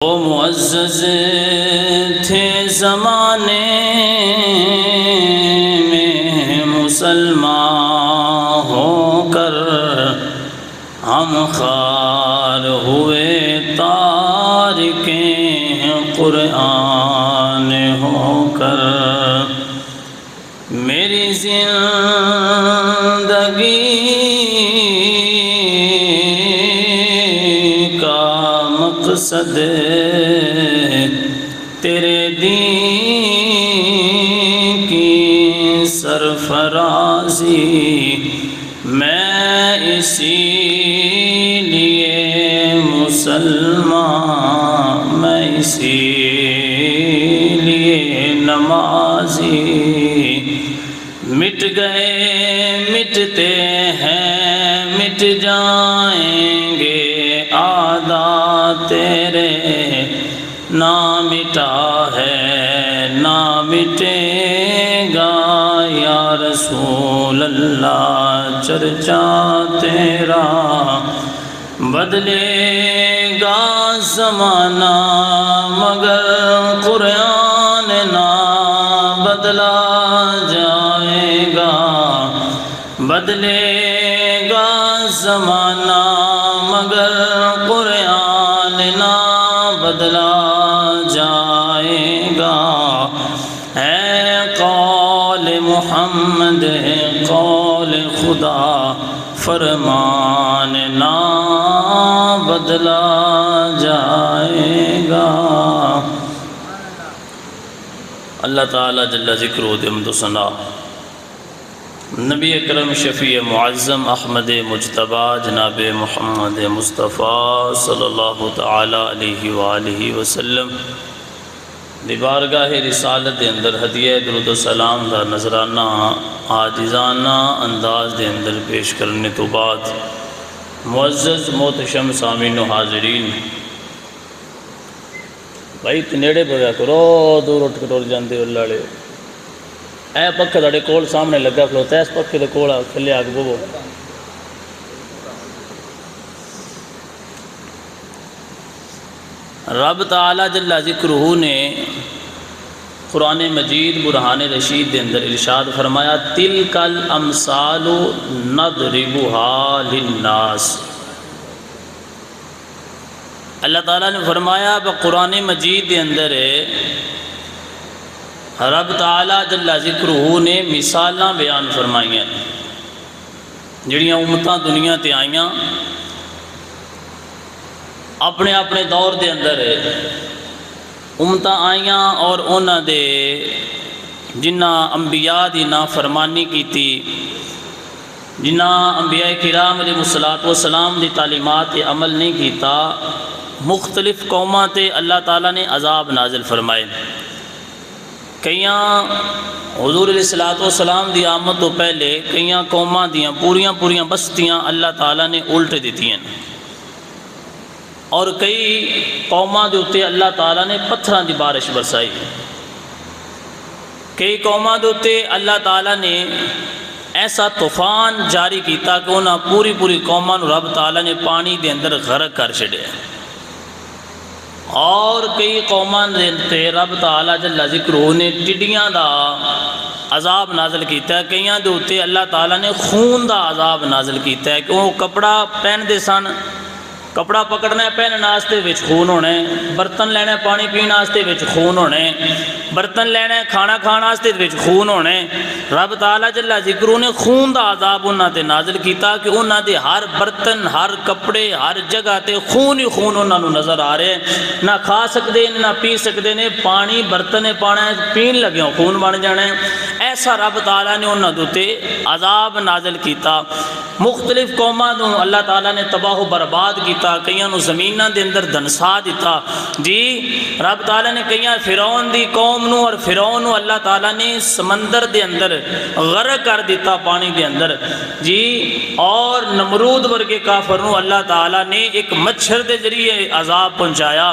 وہ معزز تھے زمانے میں مسلمان ہو کر، ہم خوار ہوئے تارک قرآن ہو کر۔ میری زندگی مقصد تیرے دین کی سرفرازی، میں اسی لیے مسلمان، میں اسی لیے نمازی۔ مٹ گئے مٹتے ہیں مٹ جائیں گے آدھا تیرے، نہ مٹا ہے نہ مٹے گا یا رسول اللہ چرچا تیرا۔ بدلے گا زمانہ مگر قرآن نہ بدلا جائے گا، بدلے گا زمانہ مگر قرآن نہ بدلا جائے گا۔ ہے قول محمد ہے قول خدا، فرمان نہ بدلا جائے گا۔ اللہ تعالیٰ جل ذکرہ حمد و ثنا نبی اکرم شفیع معظم احمد مجتبی جناب محمد مصطفیٰ صلی اللہ تعالیٰ علیہ وآلہ وسلم دی بارگاہ رسالت دے اندر ہدیہ درود و سلام دا نذرانہ عاجزانہ انداز دے اندر پیش کرنے تو بعد، معزز محتشم سامعین و حاضرین، بھائی نیڑے بگیا کرو، دور اٹھ کے ٹر جاندے ہو لاڑے۔ اے پکھے تھوڑے کول سامنے لگا کھلوتا ہے، اس پکھے دے کول تھلے آ کے بہو۔ رب تعالیٰ جل ذکرہ نے قرآن مجید برہان رشید دے اندر ارشاد فرمایا، تِلْكَ الْأَمْثَالُ نَضْرِبُهَا لِلنَّاسِ۔ اللہ تعالیٰ نے فرمایا قرآن مجید دے اندر رب تعالیٰ جل ذکرہ نے مثالاں بیان فرمائیاں جڑیاں امتاں دنیا تے آئیاں اپنے اپنے دور دے اندر امتاں آئیاں، اور انہاں دے جنہ انبیاء دی نافرمانی کیتی، جنہ انبیاء کرام علیہ السلام دی تعلیمات تے عمل نہیں کیتا، مختلف قوماں تے اللہ تعالیٰ نے عذاب نازل فرمائے۔ کئیاں حضور علیہ السلام دی آمد تو پہلے کئیاں قوماں دیاں پوریاں بستیاں اللہ تعالیٰ نے الٹ دیتی ہیں، اور کئی قوماں دے اتے اللہ تعالیٰ نے پتھراں دی بارش برسائی، کئی قوماں دے اتے اللہ تعالیٰ نے ایسا طوفان جاری کیتا کہ انہاں پوری قوماں نو رب تعالیٰ نے پانی دے اندر غرق کر چھڑے، اور کئی قوماں تے رب تعالیٰ جل ذکرہ نے ٹڈیاں دا عذاب نازل کیتا ہے، کئیاں دے اتے اللہ تعالیٰ نے خون دا عذاب نازل کیتا ہے کہ وہ کپڑا پہن دے سن، کپڑا پکڑنا ہے پہننے واسطے وچ خون ہونا ہے، برتن لینا ہے پانی پینے واسطے وچ خون ہونا ہے، برتن لینا ہے کھانا کھانا واسطے وچ خون ہونا ہے۔ رب تعالیٰ جل ذکرہ نے خون دا عذاب انہاں تے نازل کیتا کہ انہاں دے ہر برتن، ہر کپڑے، ہر جگہ تے خون ہی خون انہاں نو نظر آ رہے ہیں، نہ کھا سکدے نے نہ پی سکدے نے، پانی برتن پانا ہے پین لگے خون بن جانا ہے۔ ایسا رب تعالیٰ نے انہاں دے تے عذاب نازل کیتا، مختلف قوماں نو اللہ تعالیٰ نے تباہ و برباد کیتا، کئیاں نو زمیناں دے اندر دنسا دیتا۔ جی رب تعالیٰ نے کئیاں فرعون دی قوم نو اور فرعون نو اللہ تعالیٰ نے سمندر دے اندر غرق کر دیتا پانی دے اندر، جی اور نمرود ورگے کافر نو اللہ تعالیٰ نے ایک مچھر دے ذریعے عذاب پہنچایا۔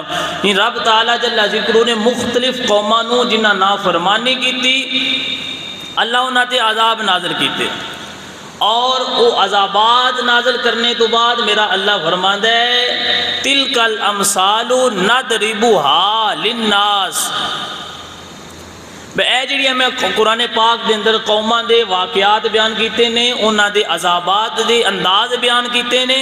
رب تعالیٰ جل ذکرہ نے مختلف قوماں نو جنہاں نافرمانی کیتی اللہ انہاں تے عذاب نازل کیتے، اور وہ عذابات نازل کرنے تو بعد میرا اللہ فرماندا ہے تلک الامثال نضربها للناس، اے جڑیاں میں قرآن پاک دے اندر قوماں دے واقعات بیان کیتے نے، انہاں دے عذابات دے انداز بیان کیتے نے،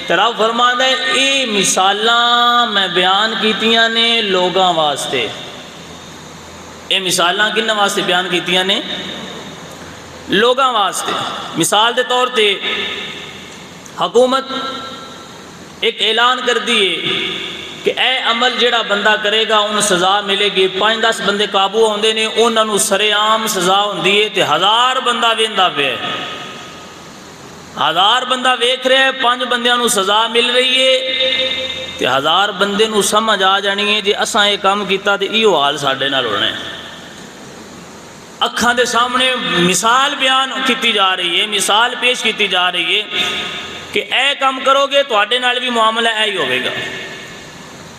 تے رب فرماندا ہے اے مثالاں میں بیان کیتیاں نے لوگاں واسطے۔ اے مثالاں کنہاں واسطے بیان کیتیاں نے؟ لوگاں واسطے۔ مثال دے طور تے حکومت ایک اعلان کر دیے کہ اے عمل جڑا بندہ کرے گا انہوں سزا ملے گی، 5-10 بندے قابو ہوندے نے، انہوں نے سرے عام سزا ہوندی ہے، تے 1000 بندہ ویندا پیا ہے، 1000 بندہ ویکھ رہا ہے، 5 بندیاں نو سزا مل رہی ہے، تے 1000 بندے نو سمجھ آ جانی ہے جی اساں یہ کام کیتا تے ایہو حال ساڈے نال ہونا ہے۔ اکھاں دے سامنے مثال بیان کیتی جا رہی ہے، مثال پیش کیتی جا رہی ہے کہ اے کام کرو گے تواڈے نال بھی معاملہ اے ہی ہوے گا۔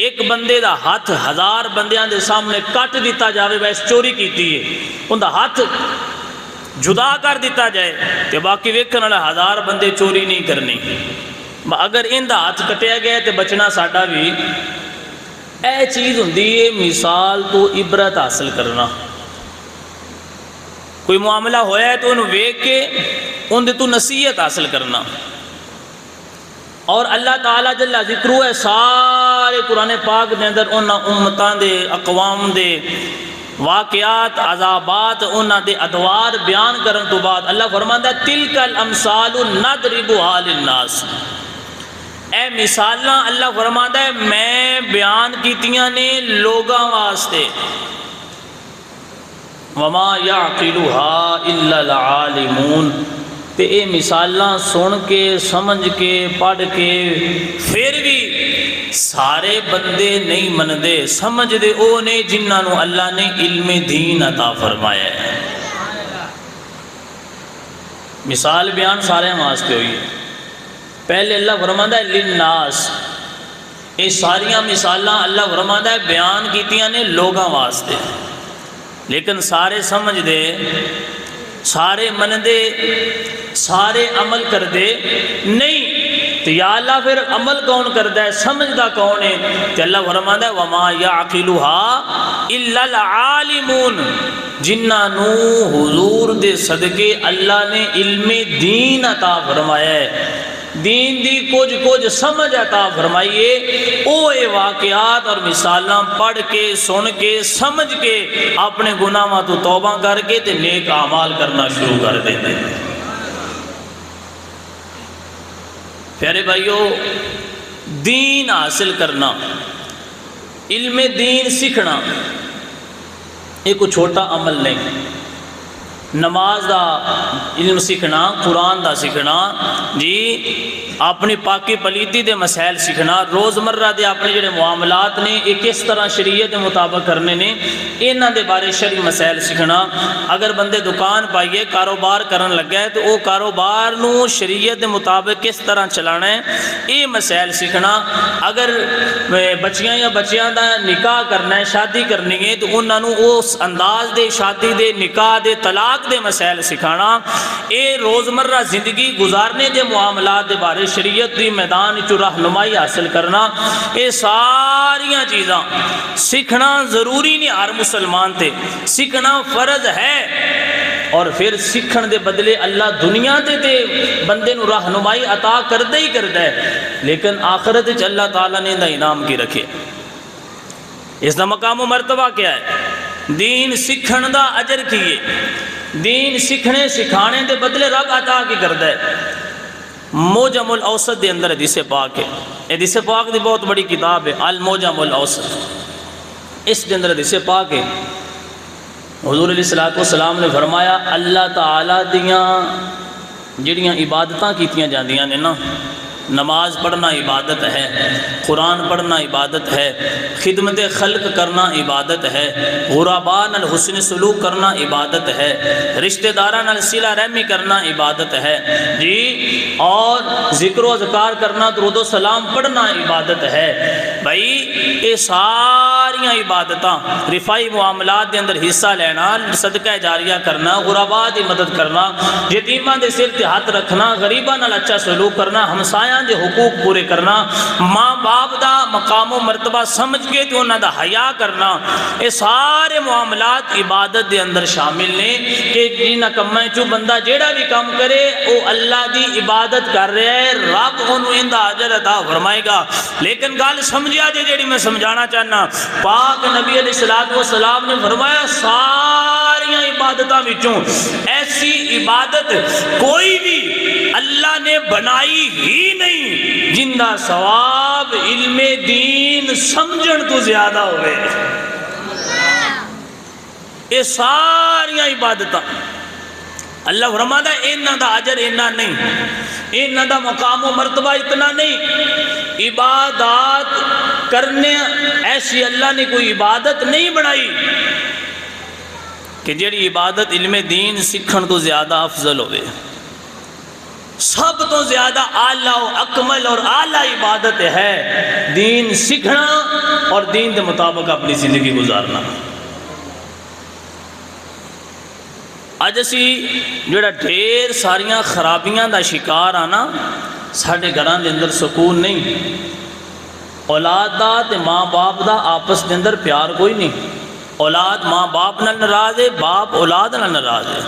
ایک بندے دا ہاتھ 1000 بندیاں دے سامنے کٹ دیتا جاوے، بس چوری کیتی ہے، ان دا ہاتھ جدا کر دیتا جائے کہ باقی ویکھن والے 1000 بندے چوری نہیں کرنی، اگر ان دا ہاتھ کٹیا گیا تے بچنا ساڈا بھی۔ اے چیز ہوندی ہے مثال تو عبرت حاصل کرنا۔ کوئی معاملہ ہویا ہے تو انہوں ویکھ کے ان دے تو نصیحت حاصل کرنا۔ اور اللہ تعالیٰ جل ذکرو ہے سارے قرآن پاک دے اندر انہاں امتاں دے اقوام دے واقعات عذابات انہاں دے ادوار بیان کرن تو بعد اللہ فرماندا ہے تلک الامثال نضربها للناس، اے مثالاں اللہ فرماندا ہے میں بیان کیتیاں نے لوگاں واسطے، وما يعقلها الا العالمون، تے اے مثالاں سن کے سمجھ کے پڑھ کے پھر بھی سارے بندے نہیں مندے، سمجھ دے او نے جنہاں نو اللہ نے علم دین عطا فرمایا ہے۔ مثال بیان سارے واسطے ہوئی ہے۔ پہلے اللہ فرماندا ہے للناس، اے ساریاں مثالاں اللہ فرماندا ہے بیان کیتیاں نے لوگاں واسطے، لیکن سارے سمجھ دے، سارے مندے، سارے عمل کر دے نہیں، تو یا اللہ پھر عمل کون کردہ ہے، سمجھدہ کون ہے؟ تو اللہ فرماتا ہے وَمَا يَعْقِلُهَا إِلَّا الْعَالِمُونَ، جنہاں نو حضور دے صدقے اللہ نے علم دین عطا فرمایا ہے، دین دی کچھ سمجھ عطا فرمائیے، اوے واقعات اور مثالاں پڑھ کے سن کے سمجھ کے اپنے گناہاں تو توبہ کر کے تے نیک اعمال کرنا شروع کر دیتے ہیں۔ پیارے بھائیو، دین حاصل کرنا، علم دین سیکھنا ایک کوئی چھوٹا عمل نہیں۔ نماز دا علم سیکھنا، قرآن دا سیکھنا، جی اپنی پاکی پلیتی دے مسائل سیکھنا، روزمرہ دے اپنے جڑے معاملات نے ایک کس طرح شریعت کے مطابق کرنے نے، انہاں دے بارے شرعی مسائل سیکھنا۔ اگر بندے دکان پائیے کاروبار کرن لگا ہے تو وہ کاروبار نو شریعت کے مطابق کس طرح چلانا ہے، یہ مسائل سیکھنا۔ اگر بچیاں یا بچیاں دا نکاح کرنا ہے، شادی کرنی ہے، تو انہاں نو اس انداز دے شادی دے نکاح دے طلاق دے مسائل سکھانا۔ اے روزمرہ زندگی گزارنے دے معاملات دے بارے شریعت دی میدان چ رہنمائی حاصل کرنا، اے ساریاں چیزاں سیکھنا ضروری نہیں، ہر مسلمان تے سیکھنا فرض ہے۔ اور پھر سیکھن دے بدلے اللہ دنیا تے بندے نو رہنمائی عطا کردہ ہی کردہ ہے، لیکن آخرت وچ اللہ تعالیٰ نے دا انعام کی رکھے۔ اس دا مقام و مرتبہ کیا ہے؟ دین سیکھن دا اجر کیے، دین سیکھنے سکھانے دے بدلے رب عطا کی کردہ ہے۔ موجم الاوسط دے اندر حدیث پاک ہے، حدیث پاک دی بہت بڑی کتاب ہے الموجم الاوسط، اس دے اندر حدیث پاک ہے۔ حضور علیہ السلام نے فرمایا اللہ تعالیٰ دیاں جڑیاں عبادتاں کیتیاں جاندیاں نے نا، نماز پڑھنا عبادت ہے، قرآن پڑھنا عبادت ہے، خدمت خلق کرنا عبادت ہے، غرباء نال حسن سلوک کرنا عبادت ہے، رشتہ داراں نال صلہ رحمی کرنا عبادت ہے، جی اور ذکر و اذکار کرنا، درود و سلام پڑھنا عبادت ہے۔ بھائی یہ سارے ساریاں عبادتاں رفائی معاملات دے اندر حصہ لینا، صدقہ جاریہ کرنا، غرباء دی مدد کرنا، یتیماں دے سر تے ہاتھ رکھنا، غریباں نال اچھا سلوک کرنا، ہمسایاں دے حقوق پورے کرنا، ماں باپ دا مقام و مرتبہ سمجھ کے تے انہاں دا حیا کرنا، یہ سارے معاملات عبادت دے اندر شامل نے کہ جنہاں کماں چوں بندہ جیڑا بھی کام کرے وہ اللہ دی عبادت کر رہا ہے، رب انہوں اندہ اجر عطا فرمائے گا۔ لیکن گل سمجھیا جے جیڑی میں سمجھانا چاہنا، پاک نبی علیہ السلام نے فرمایا ساریاں عبادتاں وچوں ایسی عبادت کوئی بھی اللہ نے بنائی ہی نہیں جن دا ثواب علم دین سمجھن تو زیادہ ہوئے۔ یہ ساریاں عبادتاں اللہ فرماتا ہے انہاں دا اجر اتنا نہیں، انہاں دا مقام و مرتبہ اتنا نہیں۔ عبادات کرنے ایسی اللہ نے کوئی عبادت نہیں بنائی کہ جیڑی عبادت علم دین سکھن تو زیادہ افضل ہوئے۔ سب تو زیادہ اعلیٰ و اکمل اور اعلیٰ عبادت ہے دین سیکھنا اور دین دے مطابق اپنی زندگی گزارنا۔ اج اسی جڑا ڈھیر ساریاں خرابیاں دا شکار آنا، ساڑھے گھراں دے اندر سکون نہیں، اولاد دا تے ماں باپ دا آپس دے اندر پیار کوئی نہیں، اولاد ماں باپ نال ناراض ہے، باپ اولاد نال ناراض ہے،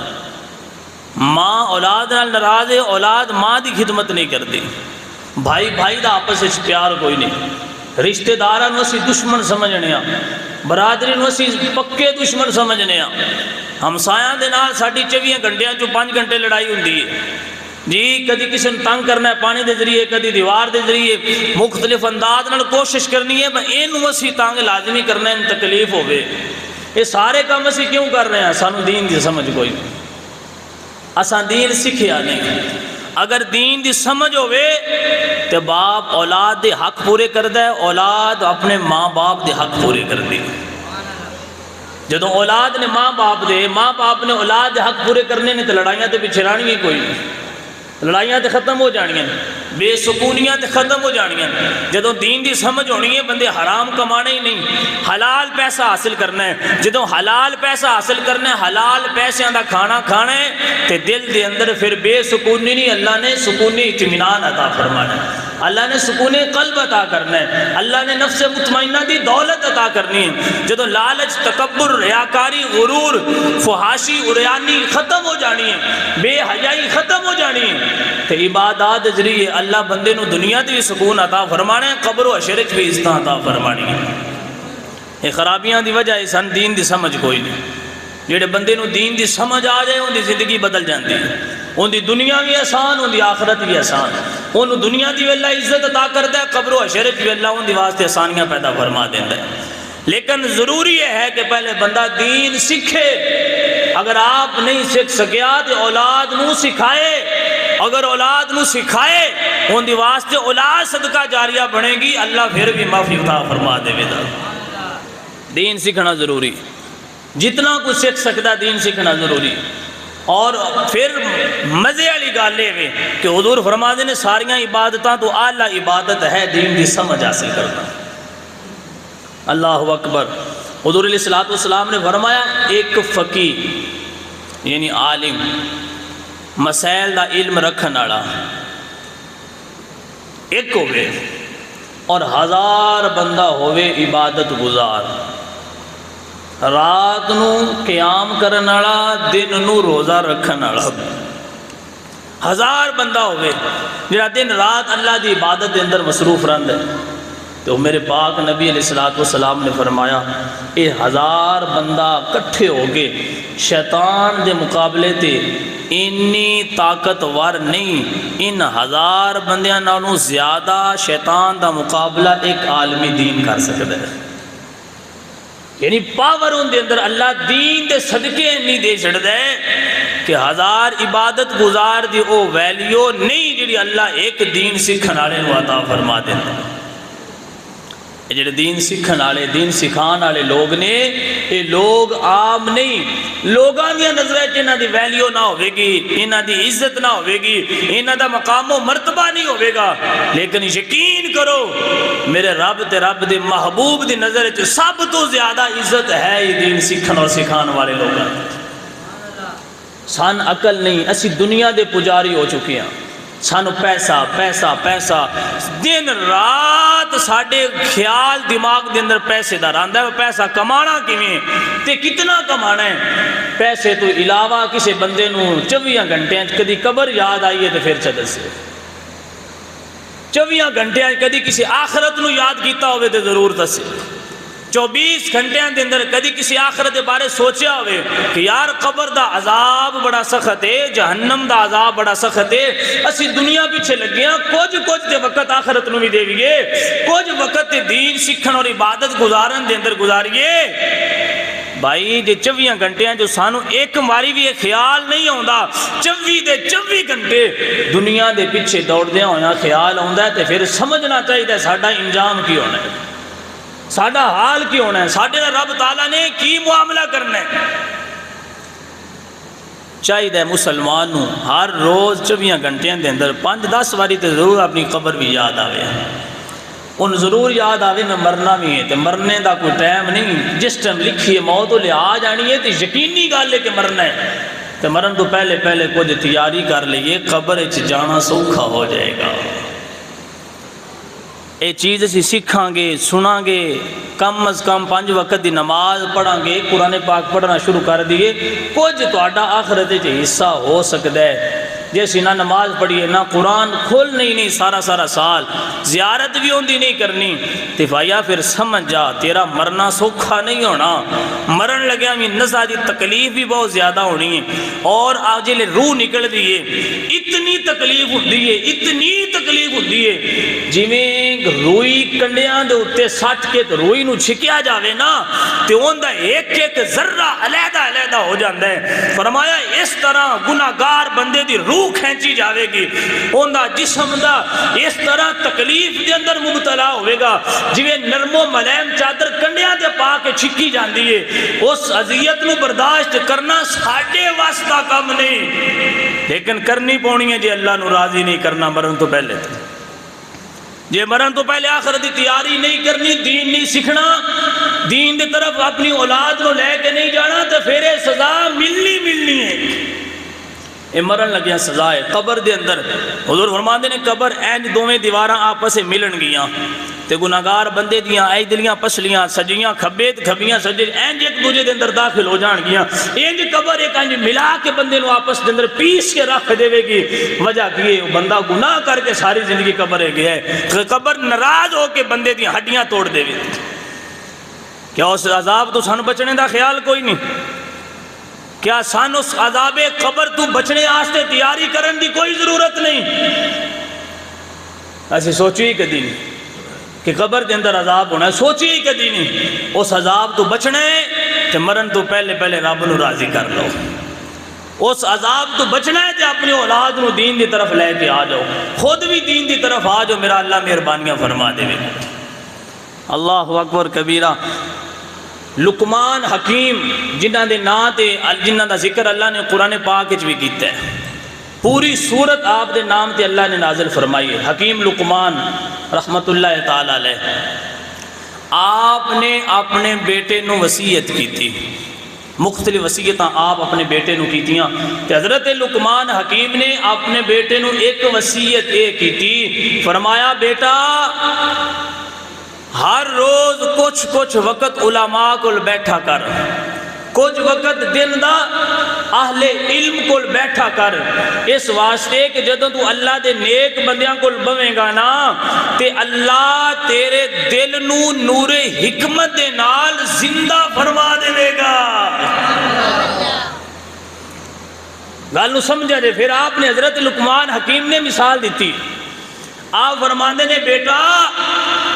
ماں اولاد نال ناراض ہے، اولاد ماں دی خدمت نہیں کرتی، بھائی بھائی دا آپس وچ پیار کوئی نہیں، رشتہ داراں نوں اسی دشمن سمجھنے ہاں، برادری نوں اسی پکے دشمن سمجھنے ہاں، ہمسایاں دے نال ساڈی 24 گھنٹیاں چوں 5 گھنٹے لڑائی ہوندی ہے جی، کدی کسی نے تنگ کرنا ہے پانی دے ذریعے، کدی دیوار دے ذریعے، مختلف انداز نال کوشش کرنی ہے اینوں اسی تنگ لازمی کرنا ہے، تکلیف ہوئے۔ یہ سارے کام اسی کیوں کر رہے ہیں؟ سانو دین دی سمجھ کوئی نہیں، اساں دین سکھیا نہیں۔ اگر دین دی سمجھ ہوئے تو باپ اولاد دے حق پورے کردہ ہے، اولاد اپنے ماں باپ دے حق پورے کر دی۔ جدوں اولاد نے ماں باپ نے اولاد دے حق پورے کرنے نے تو لڑائیاں تے پیچھے رہنی کوئی نہیں، لڑائیاں تے ختم ہو جانیاں، بے سکونیاں تے ختم ہو جانیاں۔ جدوں دین دی سمجھ ہونی ہے بندے حرام کمانے ہی نہیں، حلال پیسہ حاصل کرنا ہے، جدوں حلال پیسہ حاصل کرنا ہے، حلال پیسیاں دا کھانا کھانا ہے تے دل دے اندر پھر بے سکونی نہیں، اللہ نے سکونی اطمینان عطا فرمانا ہے، اللہ نے سکون قلب عطا کرنا ہے، اللہ نے نفس مطمئنہ دی دولت عطا کرنی ہے۔ جدو لالچ، تکبر، ریاکاری، غرور، فحاشی، عریانی ختم ہو جانی ہے، بے حیائی ختم ہو جانی ہے، تو عبادات ذریعے اللہ بندے نو دنیا دی سکون عطا فرمانا ہے، قبر و حشر وچ بھی عزت عطا فرمانی ہے۔ یہ خرابیاں دی وجہ سن دین دی سمجھ کوئی نہیں۔ جڑے بندے نو دین دی سمجھ آ جائے ان دی زندگی بدل جاندی ہے، ان دی دنیا بھی آسان، ان دی آخرت بھی آسان، ان دنیا دی اللہ عزت عطا کرتا ہے، قبر و حشر بھی اللہ ان دی واسطے آسانیاں پیدا فرما دیتا ہے۔ لیکن ضروری یہ ہے کہ پہلے بندہ دین سیکھے، اگر آپ نہیں سیکھ سکیا تو اولاد نو سکھائے، اگر اولاد نو سکھائے ان دی واسطے اولاد صدقہ جاریہ بنے گی، اللہ پھر بھی معافی عطا فرما دے گا۔ دین سیکھنا ضروری، جتنا کچھ سیکھ سکتا دین سیکھنا ضروری۔ اور پھر مزے والی گل یہ کہ حضور فرما دے نے ساریاں عبادتاں تو اعلیٰ عبادت ہے دین دی سمجھ حاصل کرنا۔ اللہ اکبر۔ حضور علیہ السلام نے فرمایا ایک فقیہ یعنی عالم، مسائل دا علم رکھن والا ایک ہوئے اور 1000 بندہ ہوئے عبادت گزار، رات نو قیام کرن والا، دن نو روزہ رکھن والا، 1000 بندہ ہوئے جڑا دن رات اللہ دی عبادت دے اندر مصروف رہندا ہے۔ تو میرے پاک نبی علیہ السلام نے فرمایا اے 1000 بندہ کٹھے ہو گئے شیطان دے مقابلے تے انی طاقتور نہیں، ان 1000 بندیاں نالوں زیادہ شیطان دا مقابلہ ایک عالمی دین کر سکتا ہے۔ یعنی پاور ان دے اندر اللہ دین دے صدقے نہیں دے چھڑدا ہے کہ 1000 عبادت گزار دی او ویلیو نہیں جڑی اللہ ایک دین سکھن والے نو عطا فرما دیندا ہے۔ یہ جڑے دین سکھن والے، دین سکھان والے لوگ نے، یہ لوگ عام نہیں، لوگاں دی نظریں انہاں دی ویلیو نہ ہوے گی، انہاں دی عزت نہ ہوے گی، انہاں دا مقام و مرتبہ نہیں ہوے گا، لیکن یقین کرو میرے رب تے رب دے محبوب دی نظر وچ سب تو زیادہ عزت ہے یہ دین سیکھن اور سکھان والے لوگاں۔ سان عقل نہیں، اسی دنیا دے پجاری ہو چکے ہیں، سانو پیسہ پیسہ پیسہ، دن رات ساڑے خیال دماغ دے اندر پیسے دا رہندا ہے، پیسہ کمانا کیویں تے کتنا کمانا ہے۔ پیسے تو علاوہ کسی بندے نو 24 گھنٹے کدی قبر یاد آئی ہے تے پھر چل سے 24 گھنٹے کدی کسی آخرت نو یاد کیتا ہوئے تے ضرور دسے، 24 گھنٹیاں دے اندر کدی کسی آخرت دے بارے سوچیا ہوئے کہ یار قبر دا عذاب بڑا سخت ہے، جہنم دا عذاب بڑا سخت ہے، اسی دنیا پیچھے لگیاں کچھ دے وقت آخرت نو بھی دے گئے، کچھ وقت دین سکھن اور عبادت گزارن دے اندر گزاریے۔ بھائی جے 24 گھنٹیاں جو سانو ایک ماری بھی ایک خیال نہیں ہوندا، 24 گھنٹے دنیا دے پیچھے دوڑ دیا ہونا خیال ہوندا ہے تے پھر سمجھنا چاہیے ساڈا انجام کی ہونا ہے، ساڈا حال کی ہونا ہے، ساڈے رب تعالیٰ نے کی معاملہ کرنا ہے۔ چاہیے مسلمان نو ہر روز 24 گھنٹیاں دے اندر 5-10 باری تے ضرور اپنی قبر بھی یاد آوے، ان ضرور یاد آوے میں مرنا بھی ہے تے مرنے دا کوئی ٹائم نہیں، جس ٹائم لکھی ہے موت لے آ جانی ہے تے یقینی گل ہے کہ مرنا ہے تے مرن تو پہلے کچھ تیاری کر لئیے، قبر وچ جانا سوکھا ہو جائے گا۔ اے چیز اسی سکھاں گے، سناں گے، کم از کم 5 وقت دی نماز پڑھاں گے، قرآن پاک پڑھنا شروع کر دیئے، کچھ تو آڈا آخرت چے حصہ ہو سکتا ہے۔ جیسی نہ نماز پڑھیے نہ قرآن کھول نہیں سارا سال، زیارت بھی ہوندی نہیں کرنی، تفایا پھر سمجھ جا تیرا مرنا سوکھا نہیں ہونا، مرن لگیا میں نزا دی تکلیف بھی بہت زیادہ ہونی ہے، اور آج لے روح نکل دیئے اتنی تکلیف ہوندی ہے جویں روئی کنڈیاں دے اتے سٹ کے تو روئی نو چھکیا جاوے نا تے ہوندہ ایک ذرہ علیحدہ ہو جاندہ ہے۔ فرمایا اس طرح گناہگار بندے دی روح کھینچی جاوے گی، ہوندہ جسم دا اس طرح تکلیف دے اندر مبتلا ہوئے گا جویں نرم و ملائم چادر کنڈیاں دے پا کے چھکی جاندی ہے۔ اس عذیت نو برداشت کرنا ساڑھے واسطہ کم نہیں، لیکن کرنی پونی ہے جے اللہ نو راضی نہیں کرنا مرن تو پہلے، جے مرن تو پہلے آخرت دی تیاری نہیں کرنی، دین نہیں سکھنا، دین دے طرف اپنی اولاد کو لے کے نہیں جانا تو پھر سزا ملنی ہے۔ اے مرن لگیا سزا ہے قبر دے اندر۔ حضور فرماندے نے قبر اینج دوویں دیواراں آپس سے ملن گیاں تے گناہگار بندے دیاں اے دلیاں پسلیاں سجیاں کھبیاں سجے اینج ایک دوجے دے اندر داخل ہو جان گیاں، اینج قبر ایک اینج ملا کے بندے نو آپس دے اندر پیس کے رکھ دے گی۔ وجہ کیے بندہ گناہ کر کے ساری زندگی قبر ہے گیا ہے، قبر ناراض ہو کے بندے دی ہڈیاں توڑ دے گی۔ کیا اس عذاب تو سن بچنے دا خیال کوئی نہیں؟ کیا سان اس عذاب قبر تو بچنے آستے تیاری کرن دی کوئی ضرورت نہیں؟ ایسے سوچی کدی نہیں کہ قبر کے اندر عذاب ہونا ہے، سوچی کدی نہیں۔ اس عذاب تو بچنے کہ مرن تو پہلے رب نو راضی کر لو، اس عذاب تو بچنا ہے کہ اپنی اولاد نو دین دی طرف لے کے آ جاؤ، خود بھی دین دی طرف آ جاؤ، میرا اللہ مہربانیاں فرما دے۔ اللہ اکبر کبیرہ۔ لقمان حکیم جنہ دے نام تے جنہ دا ذکر اللہ نے قرآن پاک وچ بھی کیتا ہے، پوری سورت آپ دے نام تے اللہ نے نازل فرمائی ہے۔ حکیم لقمان رحمت اللہ تعالی علیہ، آپ نے اپنے بیٹے نو وصیت کی تھی، مختلف وصیتاں آپ اپنے بیٹے نو کیتیاں تے حضرت لقمان حکیم نے اپنے بیٹے نو ایک وصیت ایک کی تھی، فرمایا بیٹا ہر روز کچھ وقت علماء کو بیٹھا کر، کچھ وقت دن دا اہل علم کو بیٹھا کر، اس واسطے کہ جدوں تو اللہ دے نیک بندیاں کو بویں گا نا تے اللہ تیرے دل نو نور حکمت دے نال زندہ فرما دے گا۔ گل نو سمجھا جے، پھر آپ نے حضرت لقمان حکیم نے مثال دیتی، آپ فرماندے نے بیٹا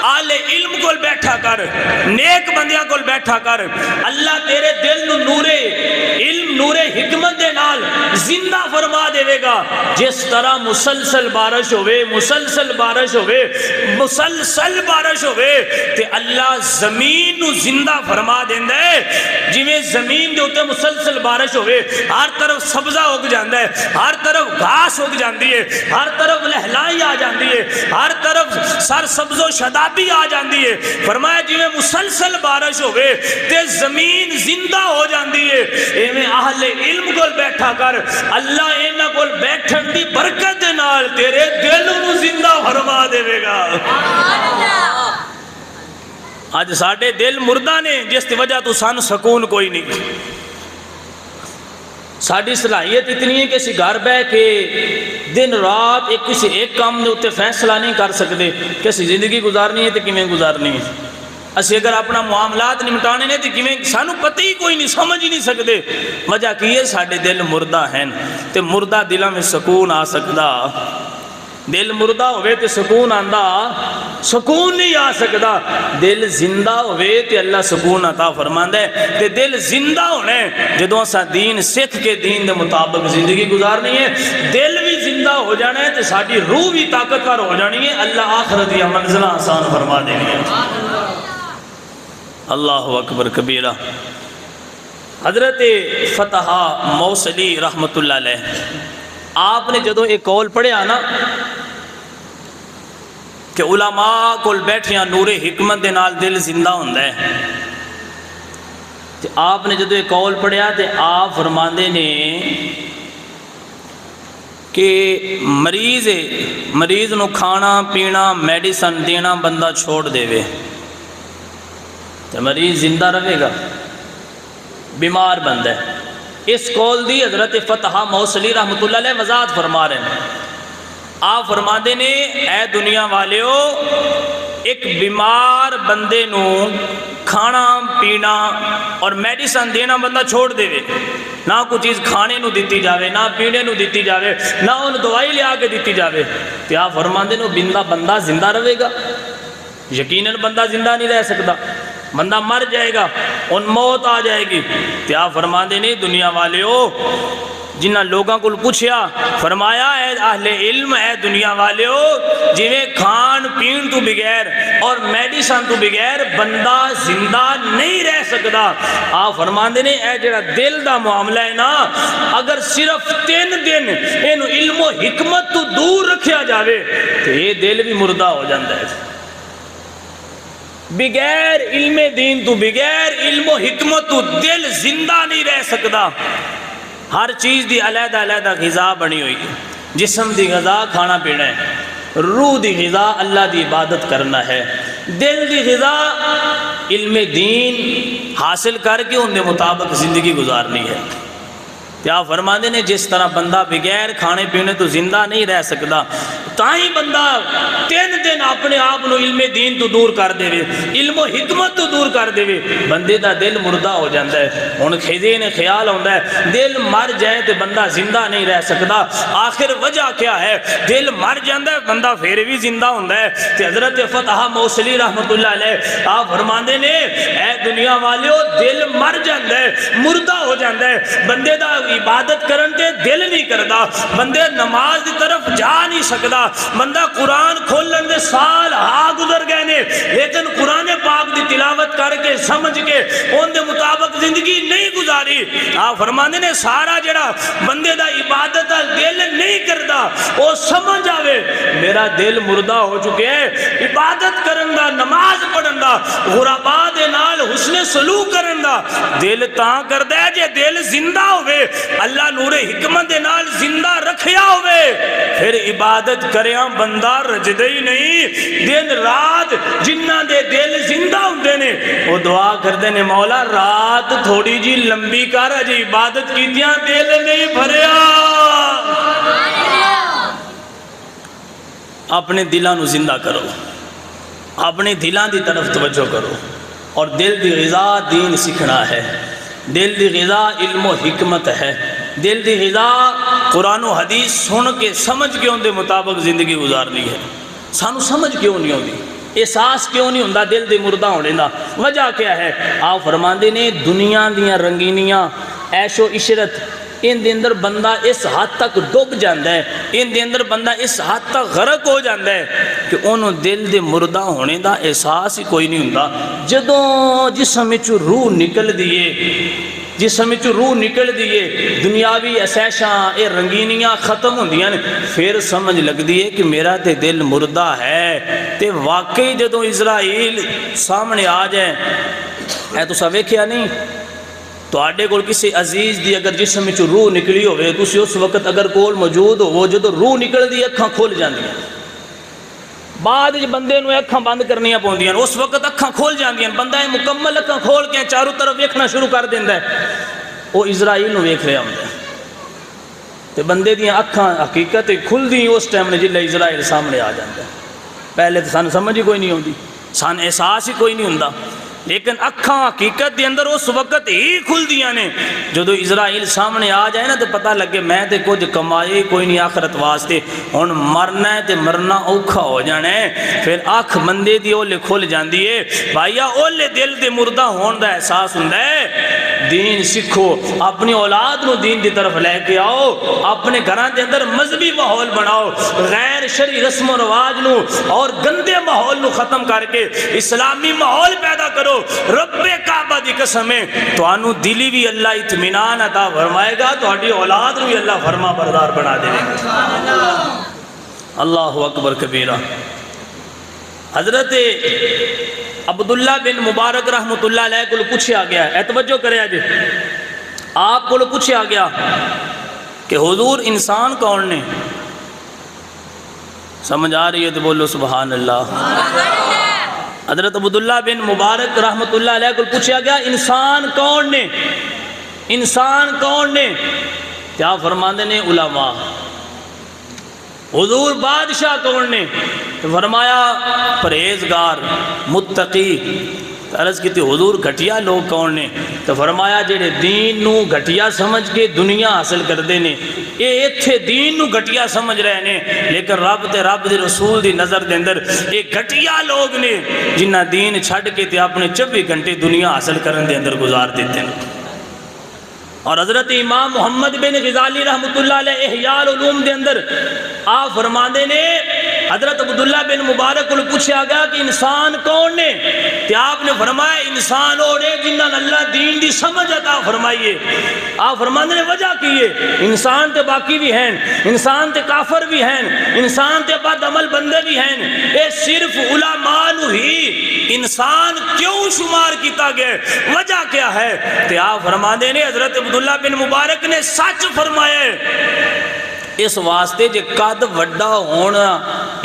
اہل علم کو بیٹھا کر، نیک بندیاں کو بیٹھا کر، اللہ تیرے دل نو نور علم نور حکمت دے نال نال زندہ فرما دے گا جس طرح مسلسل بارش ہوئے مسلسل بارش ہوئے مسلسل بارش ہوئے تے اللہ زمین نو زندہ فرما دیندہ ہے جی میں زمین دے ہوتے مسلسل بارش ہوئے ہر طرف سبزہ اگ جاندہ ہے ہر طرف گھاس اگ جاندی ہے ہر طرف لہلائی آ جاندی ہے ہر طرف سر سبز و شدابی آ جاندی ہے فرمایا جی میں مسلسل بارش ہوئے تے زمین زندہ ہو جاندی ہے اے میں اہل علم کو بیٹھا کر اللہ اینا کو بیٹھن دی برکت دے نال تیرے دل نو زندہ فرما دے گا آج ساڑھے دل مردہ نے جس کی وجہ تو سان سکون کوئی نہیں ساڑھی صلاحیت اتنی ہے کہ اسی گھر بے کے دن رات کسی ایک کام نے ہوتے فیصلہ نہیں کر سکتے کہ اسی زندگی گزارنی ہے تو کیویں گزارنی ہے اسی اگر اپنا معاملات نمٹانے نے تو کیویں سانو پتہ ہی کوئی نہیں سمجھ ہی نہیں سکتے وجہ کی ہے ساڑھے دل مردہ ہیں تے مردہ دلوں میں سکون آ سکتا دل مردہ ہوئے تے سکون آندہ سکون نہیں آ سکتا دل زندہ ہوئے تے اللہ سکون عطا فرماندہ ہے تے دل زندہ ہونے جدوں سا دین سکھ کے دین دے مطابق زندگی گزارنی ہے دل بھی زندہ ہو جانا ہے تے ساڑھی روح بھی طاقتور ہو جانی ہے اللہ آخرت یا منزلہ آسان فرما دینی ہے اللہ اکبر کبیرہ حضرت فتح موصلی رحمت اللہ علیہ آپ نے جدوں ایک قول پڑھے آنا کہ علماء کول بیٹھیاں نور حکمت دے نال دل زندہ ہوندہ ہے آپ نے جدوں ایک قول پڑھیا تے آپ فرماندے نے کہ مریض نو کھانا پینا میڈیسن دینا بندہ چھوڑ دے وے تو مریض زندہ رہے گا بیمار بندہ ہے اس قول دی حضرت فتح موصلی رحمت اللہ علیہ وضاحت فرما رہے ہیں آپ فرما دے نے اے دنیا والیو ایک بیمار بندے نو کھانا پینا اور میڈیسن دینا بندہ چھوڑ دے وے نہ کوئی چیز کھانے نو دیتی جاوے نہ پینے نو دیتی جاوے نہ ان دوائی لے آکے دیتی جاوے تو آپ فرما دے نو بندہ زندہ رہے گا یقیناً بندہ زندہ نہیں رہ سکتا بندہ مر جائے گا ان موت آ جائے گی تو آپ فرما دے نہیں دنیا والے ہو جنہ لوگاں کو پوچھیا فرمایا اے اہل علم اے دنیا والے ہو جنہیں کھان پین تو بغیر اور میڈیسن تو بغیر بندہ زندہ نہیں رہ سکتا آپ فرما دے نہیں اے جڑا دل دا معاملہ ہے نا اگر صرف 3 دن ان علم و حکمت تو دور رکھیا جاوے تو یہ دل بھی مردہ ہو جاندہ ہے بغیر علم دین تو بغیر علم و حکمت تو دل زندہ نہیں رہ سکتا ہر چیز دی علیحدہ غذا بنی ہوئی جسم دی غذا کھانا پینا ہے روح دی غذا اللہ دی عبادت کرنا ہے دل دی غذا علم دین حاصل کر کے ان دے مطابق زندگی گزارنی ہے کیا فرما دے نے جس طرح بندہ بغیر کھانے پینے تو زندہ نہیں رہ سکتا تاہی بندہ 3 دن اپنے آپ نو علم دین تو دور کر دے وے علم و حکمت تو دور کر دے وے بندے دا دل مردہ ہو جاندہ ہے ان خیزے نے خیال ہوندہ ہے دل مر جائے تو بندہ زندہ نہیں رہ سکتا آخر وجہ کیا ہے دل مر جاندہ ہے بندہ پھر بھی زندہ ہوندہ ہے کہ حضرت فتح موصلی رحمت اللہ علیہ آپ فرماندے نے اے دنیا والیو دل مر جاندہ ہے مردہ ہو جاندہ ہے بندے دا عبادت کرن تے دل نہیں کردا بندے نماز دی طرف جا نہیں سکدا بندہ قرآن کھولن دے سال گزر گئے نے لیکن قرآن پاک دی تلاوت کر کے سمجھ کے ان دے مطابق زندگی نہیں گزاری آپ فرماندے نے سارا جڑا بندے دا عبادت دل نہیں کردا وہ سمجھ آوے میرا دل مردہ ہو چکے ہے عبادت کرن دا نماز پڑھن دا غربا دے نال حسن سلوک کرن دا دل تاں کردہ ہے جے دل زندہ ہوئے اللہ نور حکمت دے نال زندہ رکھیا ہوئے پھر عبادت کریاں بندہ رجدہ ہی نہیں دن رات جنہ دے دل زندہ ہوندے نے وہ دعا کردے نے مولا رات تھوڑی جی لمبی کر جی عبادت کیتیاں دل نہیں بھریا اپنے دلوں نو زندہ کرو اپنے دلوں دی طرف توجہ کرو اور دل دی غذا دین سکھنا ہے دل دی غذا علم و حکمت ہے دل دی غذا قرآن و حدیث سن کے سمجھ کے ان دے مطابق زندگی گزارنی ہے سانو سمجھ کیوں نہیں ہوندی احساس کیوں نہیں ہوندہ دل دے مردہ ہونے دا وجہ کیا ہے آپ فرماندے نے دنیا دیاں رنگینیاں عیش و عشرت ان دے اندر بندہ اس حد تک ڈوب جاندہ ہے، ان دے اندر بندہ اس حد تک غرق ہو جاندہ ہے کہ انہوں دل دے مردہ ہونے دا احساس ہی کوئی نہیں ہوندا۔ جدوں جسم وچوں روح نکل دیئے، جسم وچوں روح نکل دیئے، دنیاوی اسیشاں اے رنگینیاں ختم ہوندیاں نے، پھر سمجھ لگ دیئے کہ میرا تے دل مردہ ہے۔ تے واقعی جدوں اسرائیل سامنے آ جائے، اے تو سب ویکھیا نہیں، تو آڈے کول کسی عزیز دی اگر جسم وچوں روح نکلی ہوئے، تو اسی اس وقت اگر کول موجود ہو، وہ جدوں روح نکل دی اکھاں کھول جاندیاں، بعد بندے نو اکھاں بند کرنیاں پوندیاں، اس وقت اکھاں کھول جاندیاں، بندہ مکمل اکھاں کھول کے چاروں طرف ویکھنا شروع کر دیندا ہے، وہ اسرائیل نو ویکھ رہا ہوندا ہے، تے بندے دیاں اکھاں حقیقت کھل دی اس ٹائم نے جلے اسرائیل سامنے آ جاندا ہے۔ پہلے تو سان سمجھ ہی کوئی نہیں ہوندی، سان احساس ہی کوئی نہیں ہوندا، لیکن اکھاں حقیقت دے اندر اس وقت ہی کھل دیاں نے جدو اسرائیل سامنے آ جائے نا، تو پتہ لگے میں تے کچھ کمائے کوئی نہیں آخرت واسطے، ہن مرنا ہے تے مرنا اوکھا ہو جانا ہے۔ پھر اکھ بندے دی اولے کھل جاندی ہے، بھائیا اولے دل دے مردہ ہون دا احساس ہوندا ہے۔ دین سکھو، اپنی اولاد نو دین دی طرف لے کے آؤ، اپنے گھران دے اندر مذہبی ماحول بناؤ، غیر شرعی رسم و رواج نو اور گندے ماحول نو ختم کر کے اسلامی ماحول پیدا کرو۔ رب کعبہ دی قسم ہے تو انو دلی بھی اللہ اطمینان عطا فرمائے گا، تو ہڈی اولاد بھی اللہ فرما بردار بنا دے گا۔ اللہ اکبر کبیرہ۔ حضرت عبداللہ بن مبارک رحمت اللہ علیہ کو پوچھا گیا ہے، توجہ کرے آج، آپ کو پوچھا گیا کہ حضور انسان کون نے؟ سمجھ آ رہی ہے تو بولو سبحان اللہ۔ حضرت عبداللہ بن مبارک رحمت اللہ علیہ کو پوچھا گیا انسان کون نے؟ انسان کون نے؟ کیا فرماندے نے علماء۔ حضور بادشاہ کون نے؟ فرمایا پرہیزگار متقی۔ عرض کی تھی حضور گھٹیا لوگ کون نے؟ تو فرمایا جڑے دین نو گھٹیا سمجھ کے دنیا حاصل کر دینے، اے ایتھے دین نو گھٹیا سمجھ رہے نے، لیکن رب دے رسول دی نظر دے اندر اے گھٹیا لوگ نے جنہ دین چھڑ کے تے اپنے 24 گھنٹے دنیا حاصل کرن دے اندر گزار دیتے ہیں۔ اور حضرت امام محمد بن غزالی رحمت اللہ علیہ احیاء العلوم دے اندر آپ فرماندے نے، حضرت عبداللہ بن مبارک کو پوچھا گیا کہ انسان کون نے؟ کہ آپ نے فرمایا انسان ہو رہے جنہاں اللہ دین دی سمجھ عطا فرمائیے۔ آپ فرماندے نے وجہ کیے، انسان تے باقی بھی ہیں، انسان تے کافر بھی ہیں، انسان تے بد عمل بندے بھی ہیں، اے صرف علماء نو ہی انسان کیوں شمار کیتا گیا؟ وجہ کیا ہے؟ کہ آپ فرماندے نے حضرت عبداللہ بن مبارک نے سچ فرمایا اس واسطے جے قد وڈا ہونا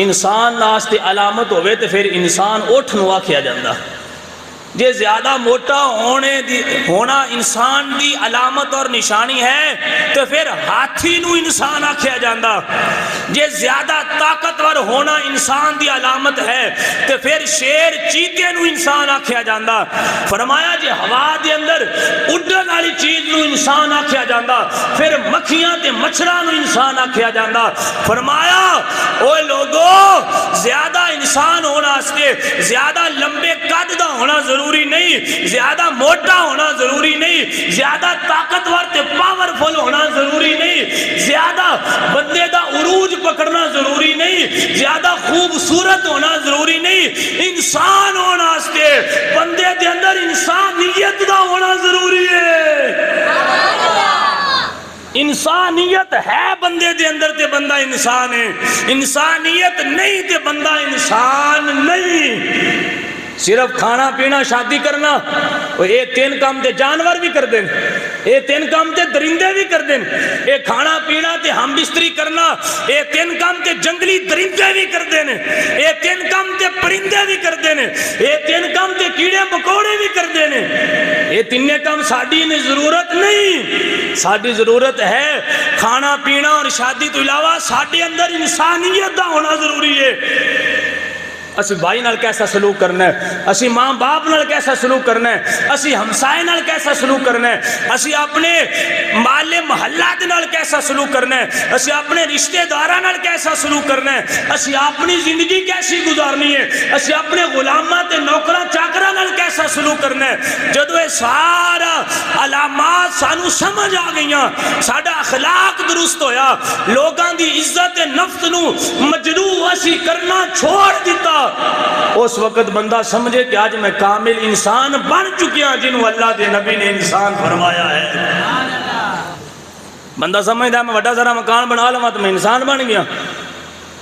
انسان واسطے علامت ہوئے تو پھر انسان اٹھ نو آکھیا جاندہ، جے زیادہ موٹا ہونا انسان دی علامت اور نشانی ہے تو پھر ہاتھی نو انسان آکھیا جاندہ، جے زیادہ طاقتور ہونا انسان دی علامت ہے تو پھر شیر چیتے نو انسان آکھیا جاندہ۔ فرمایا جے ہوا دے اندر اڈن والی چیز نو انسان آکھیا جاندہ، پھر مکھیاں تے مچھراں نو انسان آکھیا جاندہ۔ فرمایا اوے لوگوں زیادہ انسان ہونا استے زیادہ لمبے قد دا ہونا ضروری نہیں، زیادہ موٹا ہونا ضروری نہیں، زیادہ طاقتور تے پاورفل ہونا ضروری نہیں، زیادہ بندے دا عروج پکڑنا ضروری نہیں، زیادہ خوبصورت ہونا ضروری نہیں، انسان ہونا استے بندے دے اندر انسانیت دا ہونا ضروری ہے۔ انسانیت ہے بندے دے اندر تے بندہ انسان ہے، انسانیت نہیں تے بندہ انسان نہیں۔ صرف کھانا پینا شادی کرنا یہ 3 کام تے جانور بھی کر دیں، یہ 3 کام تے درندے بھی کر دیں، یہ کھانا پینا تے ہم بستری کرنا یہ 3 کام تے جنگلی درندے بھی کر دیں، یہ 3 کام تے پرندے بھی کر دیں، یہ 3 کام تے کیڑے مکوڑے بھی کر دیں۔ یہ 3 کام ساڑی نے ضرورت نہیں، ساڑی ضرورت ہے کھانا پینا اور شادی تو علاوہ ساڑی اندر انسانیت دا ہونا ضروری ہے۔ اسی بھائی نال کیسا سلوک کرنا ہے، اسی ماں باپ نال کیسا سلوک کرنا ہے، اسی ہمسائے نال کیسا سلوک کرنا ہے، اسی اپنے مال محلہ دے نال کیسا سلوک کرنا ہے، اسی اپنے رشتہ داراں نال کیسا سلوک کرنا ہے، اسی اپنی زندگی کیسی گزارنی ہے، اسی اپنے غلاماں تے نوکراں چاکراں نال کیسا سلوک کرنا ہے۔ جدوں یہ سارا علامات سانو سمجھ آ گئیاں، ساڈا اخلاق درست ہویا، لوگاں دی عزت نفس نو مجروح اسی کرنا چھوڑ دیتا، اس وقت بندہ سمجھے کہ آج میں کامل انسان بن چکیا جنہوں اللہ دے نبی نے انسان فرمایا ہے۔ بندہ سمجھتا ہے میں بڑا ذرا مکان بنا لوں تو میں انسان بن گیا۔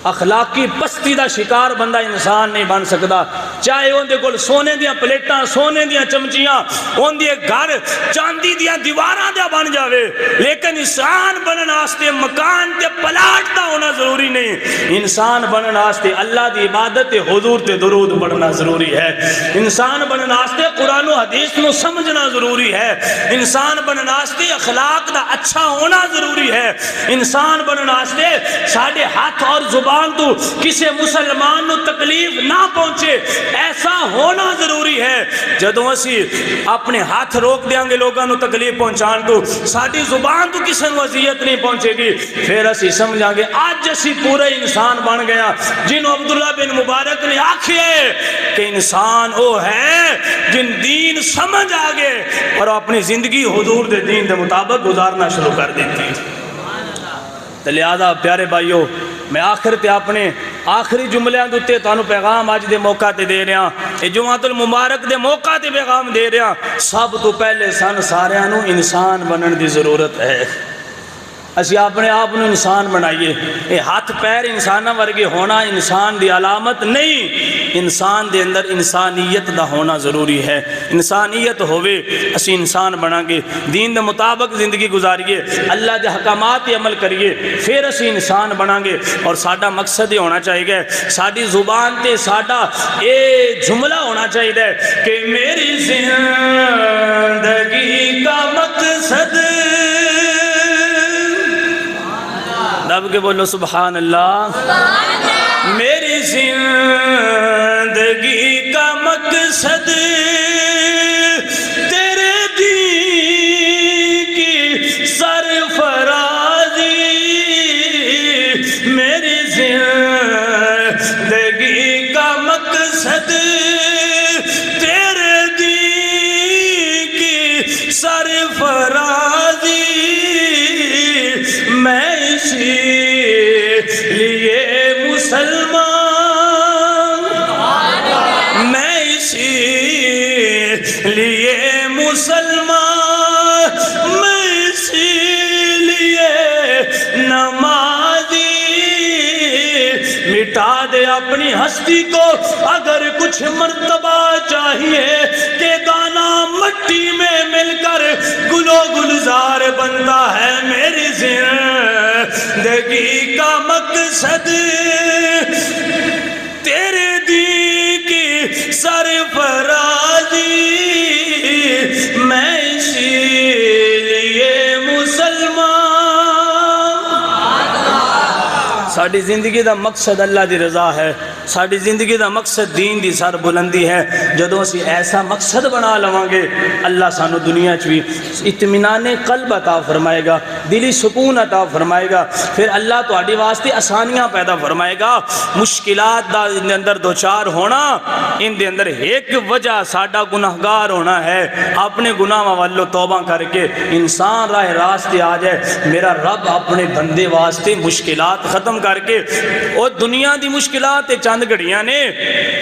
اخلاقی پستی دا شکار بندہ انسان نہیں بن سکتا، چاہے ان دے کول سونے دیاں پلیٹاں، سونے دیاں چمچیاں، ان دے گھر چاندی دیاں دیواراں دے بن جاوے، لیکن انسان بنن واسطے مکان تے پلاٹ دا ہونا ضروری نہیں۔ انسان بنن واسطے اللہ دی عبادت تے حضور تے درود پڑھنا ضروری ہے، انسان بنن واسطے قرآن و حدیث نو سمجھنا ضروری ہے، انسان بنن واسطے اخلاق دا اچھا ہونا ضروری ہے، انسان بنن واسطے ساڈے ہاتھ اور زبان تو کسی مسلمان نو تکلیف نہ پہنچے ایسا ہونا ضروری ہے۔ جدوں اسی اپنے ہاتھ روک دیاں گے لوگاں نو تکلیف پہنچان تو، ساڈی زبان تو کسی نو اذیت نہیں پہنچے گی، پھر اسی سمجھاں گے آج اسی پورے انسان بن گیا جنہوں عبداللہ بن مبارک نے آکھئے کہ انسان وہ ہے جن دین سمجھ آگے اور اپنی زندگی حضور دے دین دے مطابق گزارنا شروع کر دیتی۔ لہذا پیارے بھائیو، میں آخر تے اپنے آخری جملیاں دوتے تانوں پیغام آج دے موقع تے دے رہا، اے جمعۃ المبارک دے موقع تے پیغام دے رہا، سب تو پہلے سن ساریاں نو انسان بنن دی ضرورت ہے۔ اسی اپنے آپ نو انسان بنائیے، اے ہاتھ پیر انسانہ ورگے ہونا انسان دی علامت نہیں، انسان دے اندر انسانیت دا ہونا ضروری ہے۔ انسانیت ہوئے اسی انسان بنا گے، دین دے مطابق زندگی گزاریے، اللہ دے حکامات پہ عمل کریے، پھر اسی انسان بنا گے۔ اور ساڈا مقصد یہ ہونا چاہیے، ساڈی زبان تے ساڈا اے جملہ ہونا چاہیے کہ میری زندگی کا مقصد، دب کے بولو سبحان اللہ، میری زندگی کا مقصد تیرے دین کی سرفرازی، میری زندگی کا مقصد تیرے دین کی سرفرازی، میں اسی لیے مسلمان، میں اسی لیے مسلمان، میں اسی لیے نمازی، مٹا دے اپنی ہستی کو اگر کچھ مرتبہ چاہیے کہ دانا مٹی میں مل کر گلو گلزار بنتا ہے، میری زندگی کا مقصد تیرے دین کی سرفرازی، میں اسی لیے مسلمان۔ ساڑی زندگی دا مقصد اللہ دی رضا ہے، ساڑی زندگی دا مقصد دین دی سر بلندی ہے۔ جدوں اسی ایسا مقصد بنا لواں گے، اللہ سانو دنیا چوی اطمینان قلب عطا فرمائے گا، دلی سکون عطا فرمائے گا، پھر اللہ تہاڈی واسطے آسانیاں پیدا فرمائے گا۔ مشکلات دا اندر دوچار ہونا، ان دے اندر ایک وجہ ساڈا گناہگار ہونا ہے، اپنے گناہ والو توبہ کر کے انسان راہ راستے آ جائے، میرا رب اپنے بندے واسطے مشکلات ختم کر کے اور دنیا دی مشکلات چند گھڑیاں نے،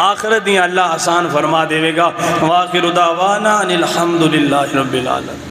آخرت دی اللہ آسان فرما دے گا۔ وآخر دعوانا الحمدللہ رب العالمین۔